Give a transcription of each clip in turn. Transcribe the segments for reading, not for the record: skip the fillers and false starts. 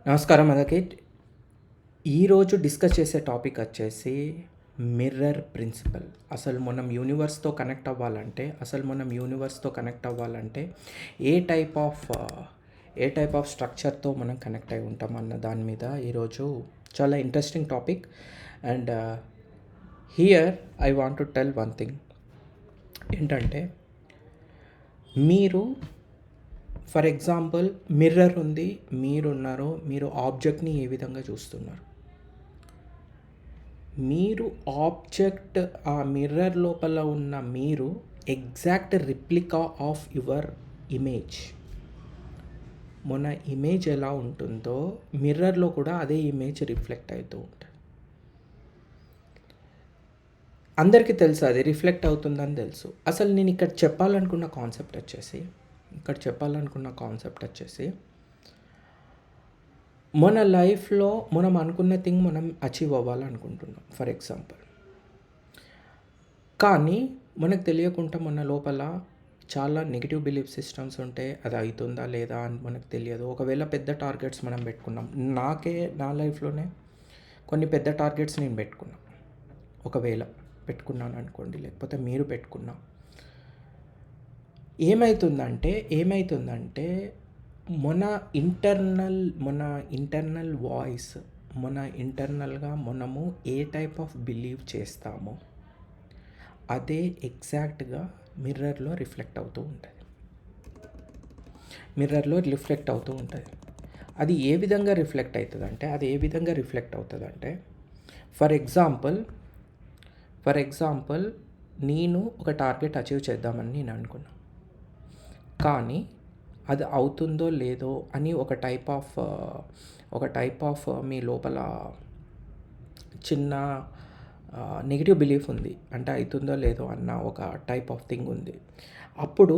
నమస్కారం అందరికీ. ఈరోజు డిస్కస్ చేసే టాపిక్ వచ్చేసి మిర్రర్ ప్రిన్సిపల్. అసలు మనం యూనివర్స్తో కనెక్ట్ అవ్వాలంటే ఏ టైప్ ఆఫ్ స్ట్రక్చర్తో మనం కనెక్ట్ అయి ఉంటాం అన్న దాని మీద ఈరోజు చాలా interesting topic. And here I want to tell one thing ఏంటంటే, మీరు ఫర్ ఎగ్జాంపుల్ మిర్రర్ ఉంది, మీరు ఆబ్జెక్ట్ని ఏ విధంగా చూస్తున్నారు? మీరు ఆబ్జెక్ట్ ఆ మిర్రర్ లోపల ఉన్న మీరు exact replica of your image. మన ఇమేజ్ ఎలా ఉంటుందో మిర్రర్లో కూడా అదే ఇమేజ్ రిఫ్లెక్ట్ అవుతూ ఉంటుంది. అందరికీ తెలుసు అది రిఫ్లెక్ట్ అవుతుందని తెలుసు. అసలు నేను ఇక్కడ చెప్పాలనుకున్న కాన్సెప్ట్ వచ్చేసి మన లైఫ్లో మనం అనుకున్న థింగ్ మనం అచీవ్ అవ్వాలనుకుంటున్నాం ఫర్ ఎగ్జాంపుల్. కానీ మనకు తెలియకుండా మన లోపల చాలా నెగిటివ్ బిలీఫ్ సిస్టమ్స్ ఉంటే అది అవుతుందా లేదా అని మనకు తెలియదు. ఒకవేళ పెద్ద టార్గెట్స్ మనం పెట్టుకున్నాం. నా లైఫ్లోనే కొన్ని పెద్ద టార్గెట్స్ నేను పెట్టుకున్నాను. ఒకవేళ పెట్టుకున్నాను అనుకోండి, లేకపోతే మీరు పెట్టుకున్నా, ఏమవుతుందంటే మన ఇంటర్నల్ వాయిస్, మన ఇంటర్నల్గా మనము ఏ టైప్ ఆఫ్ బిలీవ్ చేస్తామో అదే ఎగ్జాక్ట్గా మిర్రర్లో రిఫ్లెక్ట్ అవుతూ ఉంటుంది. అది ఏ విధంగా రిఫ్లెక్ట్ అవుతుందంటే ఫర్ ఎగ్జాంపుల్ నేను ఒక టార్గెట్ అచీవ్ చేద్దామని నేను అనుకున్నాను. కానీ అది అవుతుందో లేదో అని ఒక టైప్ ఆఫ్ మీ లోపల చిన్న నెగిటివ్ బిలీఫ్ ఉంది. అంటే అవుతుందో లేదో అన్న ఒక టైప్ ఆఫ్ థింగ్ ఉంది. అప్పుడు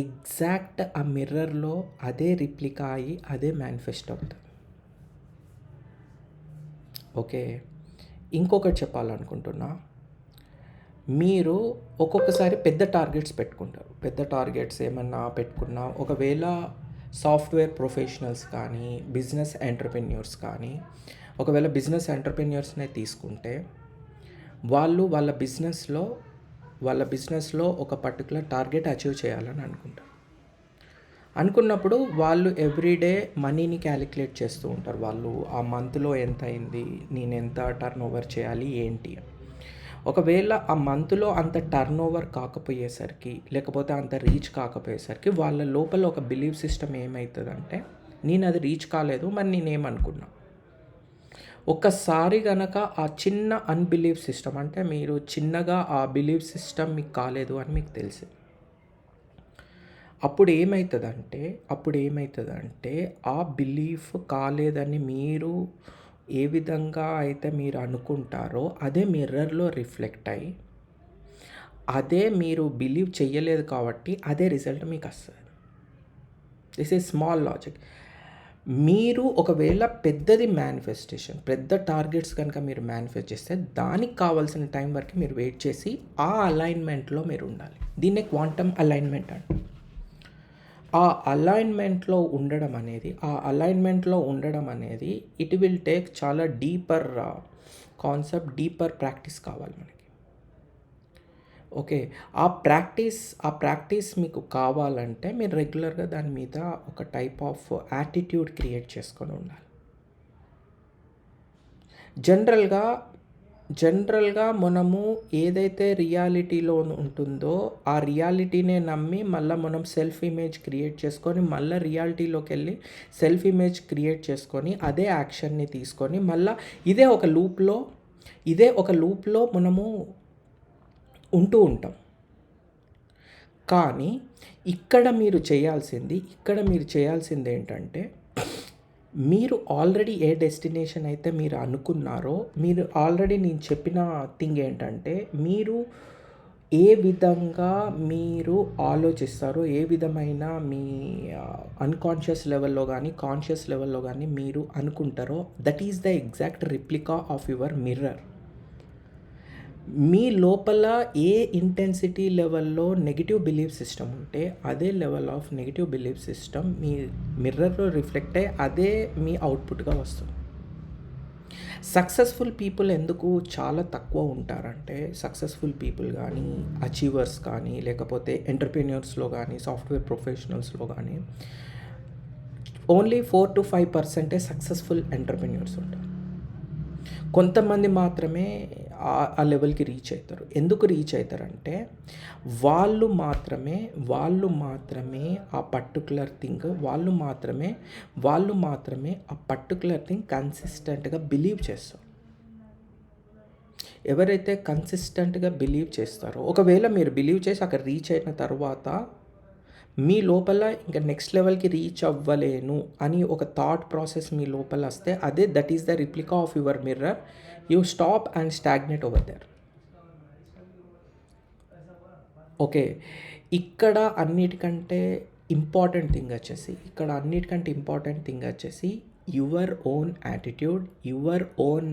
ఎగ్జాక్ట్ ఆ మిర్రర్లో అదే రిప్లికా అయ్యి అదే మేనిఫెస్ట్ అవుతుంది. ఓకే, ఇంకొకటి చెప్పాలనుకుంటున్నా. మీరు ఒక్కొక్కసారి పెద్ద టార్గెట్స్ ఏమన్నా పెట్టుకున్నా, ఒకవేళ సాఫ్ట్వేర్ ప్రొఫెషనల్స్ కానీ, బిజినెస్ ఎంటర్ప్రెన్యూర్స్నే తీసుకుంటే, వాళ్ళ బిజినెస్లో ఒక పర్టికులర్ టార్గెట్ అచీవ్ చేయాలని అనుకున్నప్పుడు వాళ్ళు ఎవ్రీడే మనీని క్యాలిక్యులేట్ చేస్తూ ఉంటారు. వాళ్ళు ఆ మంత్లో ఎంత అయింది, నేను ఎంత టర్న్ ఓవర్ చేయాలి ఏంటి. ఒకవేళ ఆ మంత్లో అంత టర్న్ ఓవర్ కాకపోయేసరికి, లేకపోతే అంత రీచ్ కాకపోయేసరికి వాళ్ళ లోపల ఒక బిలీవ్ సిస్టమ్ ఏమవుతుందంటే, నేను అది రీచ్ కాలేదు, మరి నేనేమనుకున్నా. ఒక్కసారి గనక ఆ చిన్న అన్బిలీవ్ సిస్టమ్, అంటే మీరు చిన్నగా ఆ బిలీవ్ సిస్టమ్ మీకు కాలేదు అని మీకు తెలిసి, అప్పుడు ఏమవుతుందంటే ఆ బిలీఫ్ కాలేదని మీరు ఏ విధంగా అయితే మీరు అనుకుంటారో అదే మిర్రర్లో రిఫ్లెక్ట్ అయ్యి, అదే మీరు బిలీవ్ చెయ్యలేదు కాబట్టి అదే రిజల్ట్ మీకు వస్తుంది. This is small logic. మీరు ఒకవేళ పెద్ద టార్గెట్స్ కనుక మీరు మేనిఫెస్ట్ చేస్తే, దానికి కావాల్సిన టైం వరకు మీరు వెయిట్ చేసి ఆ అలైన్మెంట్లో మీరు ఉండాలి. దీన్నే క్వాంటమ్ అలైన్మెంట్ అంటారు. ఆ అలైన్మెంట్లో ఉండడం అనేది ఇట్ విల్ టేక్ చాలా డీపర్ కాన్సెప్ట్, డీపర్ ప్రాక్టీస్ కావాలి మనకి. ఓకే, ఆ ప్రాక్టీస్ మీకు కావాలంటే మీరు రెగ్యులర్గా దాని మీద ఒక టైప్ ఆఫ్ యాటిట్యూడ్ క్రియేట్ చేసుకొని ఉండాలి. జనరల్గా మనము ఏదైతే రియాలిటీలో ఉంటుందో ఆ రియాలిటీనే నమ్మి మళ్ళీ మనం సెల్ఫ్ ఇమేజ్ క్రియేట్ చేసుకొని, మళ్ళీ రియాలిటీలోకి వెళ్ళి సెల్ఫ్ ఇమేజ్ క్రియేట్ చేసుకొని అదే యాక్షన్ని తీసుకొని మళ్ళీ ఇదే ఒక లూప్లో మనము ఉంటూ ఉంటాం. కానీ ఇక్కడ మీరు చేయాల్సింది ఏంటంటే, మీరు ఆల్రెడీ ఏ డెస్టినేషన్ అయితే మీరు అనుకున్నారో, నేను చెప్పిన థింగ్ ఏంటంటే, మీరు ఏ విధంగా మీరు ఆలోచిస్తారో, ఏ విధమైన మీ అన్కాన్షియస్ లెవెల్లో కానీ కాన్షియస్ లెవెల్లో కానీ మీరు అనుకుంటారో, that is the exact replica of your mirror. మీ లోపల ఏ ఇంటెన్సిటీ లెవెల్‌లో నెగెటివ్ బిలీఫ్ సిస్టమ్ ఉంటే, అదే level of negative belief system మీ మిర్రర్‌లో రిఫ్లెక్ట్ అయ్యి అదే మీ అవుట్‌పుట్‌గా వస్తుంది. సక్సెస్‌ఫుల్ పీపుల్ ఎందుకు చాలా తక్కువ ఉంటారంటే, సక్సెస్‌ఫుల్ పీపుల్ గానీ, అచీవర్స్ కానీ, లేకపోతే ఎంటర్‌ప్రెన్యూర్స్‌లో గానీ, సాఫ్ట్‌వేర్ ప్రొఫెషనల్స్‌లో గానీ, ఓన్లీ 4-5% సక్సెస్‌ఫుల్ ఎంటర్‌ప్రెన్యూర్స్ ఉంటారు. కొంతమంది మాత్రమే ఆ లెవెల్‌కి రీచ్ అవుతారు. ఎందుకు రీచ్ అవుతారంటే, వాళ్ళు మాత్రమే ఆ పర్టిక్యులర్ థింగ్ వాళ్ళు మాత్రమే ఆ పర్టిక్యులర్ థింగ్ కన్సిస్టెంట్‌గా బిలీవ్ చేస్తారు. ఎవరైతే కన్సిస్టెంట్‌గా బిలీవ్ చేస్తారో, ఒకవేళ మీరు బిలీవ్ చేసి అక్కడ రీచ్ అయిన తర్వాత, మీ లోపల ఇంక నెక్స్ట్ లెవెల్‌కి రీచ్ అవ్వలేను అని ఒక థాట్ ప్రాసెస్ మీ లోపల వస్తే, అదే that is the replica of your mirror. You stop and stagnate over there. Okay. ఇక్కడ అన్నిటికంటే ఇంపార్టెంట్ థింగ్ వచ్చేసి your own attitude, your own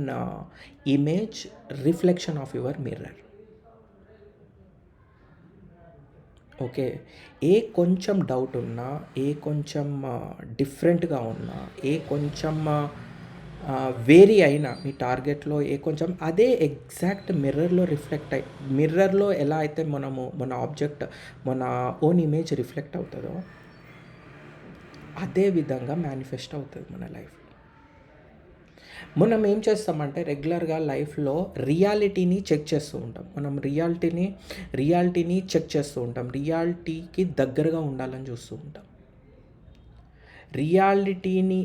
image, reflection of your mirror. Okay. ఏ కొంచెం డౌట్ ఉన్నా, ఏ కొంచెం డిఫరెంట్‌గా ఉన్నా, ఏ కొంచెం వేరీ అయినా మీ టార్గెట్‌లో ఏ కొంచెం అదే ఎగ్జాక్ట్ మిర్రర్‌లో ఎలా అయితే మన ఆబ్జెక్ట్, మన ఓన్ ఇమేజ్ రిఫ్లెక్ట్ అవుతదో, అదే విధంగా మేనిఫెస్ట్ అవుతది మన లైఫ్‌లో. మనం ఏం చేస్తామంటే రెగ్యులర్‌గా లైఫ్‌లో రియాలిటీని చెక్ చేస్తూ ఉంటాం. మనం రియాలిటీని చెక్ చేస్తూ ఉంటాం. రియాలిటీకి దగ్గరగా ఉండాలని చూస్తూ ఉంటాం. రియాలిటీని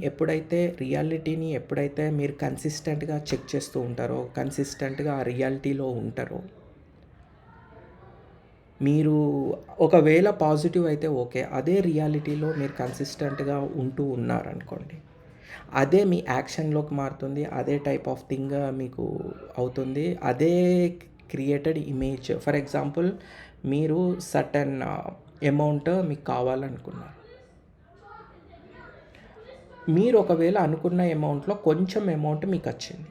ఎప్పుడైతే మీరు కన్సిస్టెంట్‌గా చెక్ చేస్తూ ఉంటారో, కన్సిస్టెంట్‌గా ఆ రియాలిటీలో ఉంటారో, మీరు ఒకవేళ పాజిటివ్ అయితే ఓకే. అదే రియాలిటీలో మీరు కన్సిస్టెంట్‌గా ఉంటూ ఉన్నారనుకోండి, అదే మీ యాక్షన్‌లోకి మారుతుంది. అదే టైప్ ఆఫ్ థింగ్ మీకు అవుతుంది. అదే క్రియేటెడ్ ఇమేజ్. ఫర్ ఎగ్జాంపుల్, మీరు సర్టెన్ అమౌంట్ మీకు కావాలనుకున్నారు. మీరు ఒకవేళ అనుకున్న అమౌంట్‌లో కొంచెం అమౌంట్ మీకొచ్చింది.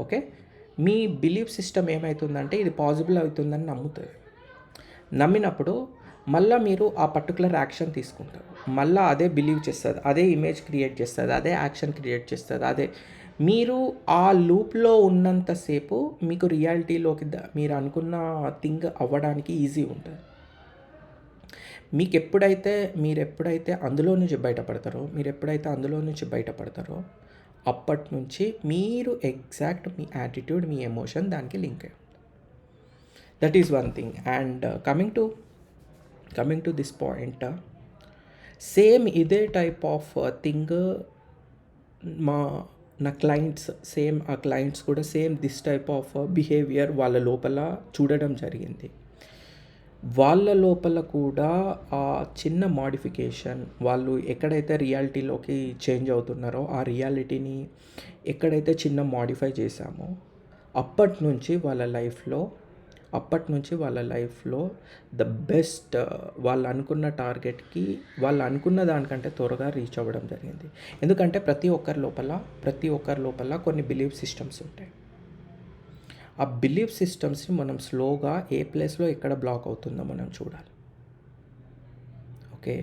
ఓకే. మీ బిలీఫ్ సిస్టమ్ ఏమైతుందంటే ఇది పాసిబుల్ అవుతుందని నమ్ముతది. నమ్మినప్పుడు మళ్ళా మీరు ఆ పర్టిక్యులర్ యాక్షన్ తీసుకుంటారు. మళ్ళా అదే బిలీవ్ చేస్తది. అదే ఇమేజ్ క్రియేట్ చేస్తది. అదే యాక్షన్ క్రియేట్ చేస్తది. మీరు ఆ లూప్‌లో ఉన్నంత సేపు మీకు రియాలిటీలోకి మీరు అనుకున్న థింగ్ అవ్వడానికి ఈజీ ఉంటది. మీరెప్పుడైతే అందులో నుంచి బయటపడతారో, అప్పటినుంచి మీరు ఎగ్జాక్ట్ మీ యాటిట్యూడ్, మీ ఎమోషన్ దానికి లింక్ అయ్యి ఉంటుంది. That is one thing. And coming to this point, same ఇదే టైప్ ఆఫ్ థింగ్ మా నా క్లయింట్స్ కూడా same this type of behaviour వాళ్ళ లోపల చూడడం జరిగింది. వాళ్ళ లోపల కూడా ఆ చిన్న మోడిఫికేషన్, వాళ్ళు ఎక్కడైతే రియాలిటీలోకి చేంజ్ అవుతున్నారో, ఆ రియాలిటీని ఎక్కడైతే చిన్న మోడిఫై చేశామో, అప్పటినుంచి వాళ్ళ లైఫ్‌లో ద బెస్ట్, వాళ్ళు అనుకున్న టార్గెట్‌కి వాళ్ళు అనుకున్న దానికంటే త్వరగా రీచ్ అవ్వడం జరిగింది. ఎందుకంటే ప్రతి ఒక్కరి లోపల కొన్ని బిలీఫ్ సిస్టమ్స్ ఉంటాయి. ఆ బిలీఫ్ సిస్టమ్స్‌ని మనం స్లోగా ఏ ప్లేస్‌లో ఎక్కడ బ్లాక్ అవుతుందో మనం చూడాలి. Okay.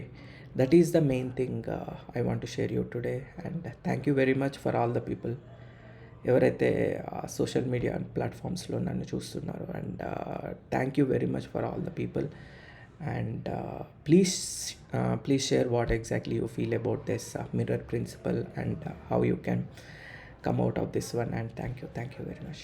That is the main thing I want to share you today. And thank you very much for all the people ఎవరైతే సోషల్ మీడియా ప్లాట్ఫామ్స్లో నన్ను చూస్తున్నారో. And thank you very much for all the people. And please share what exactly you feel about this mirror principle and how you can come out of this one. And thank you very much.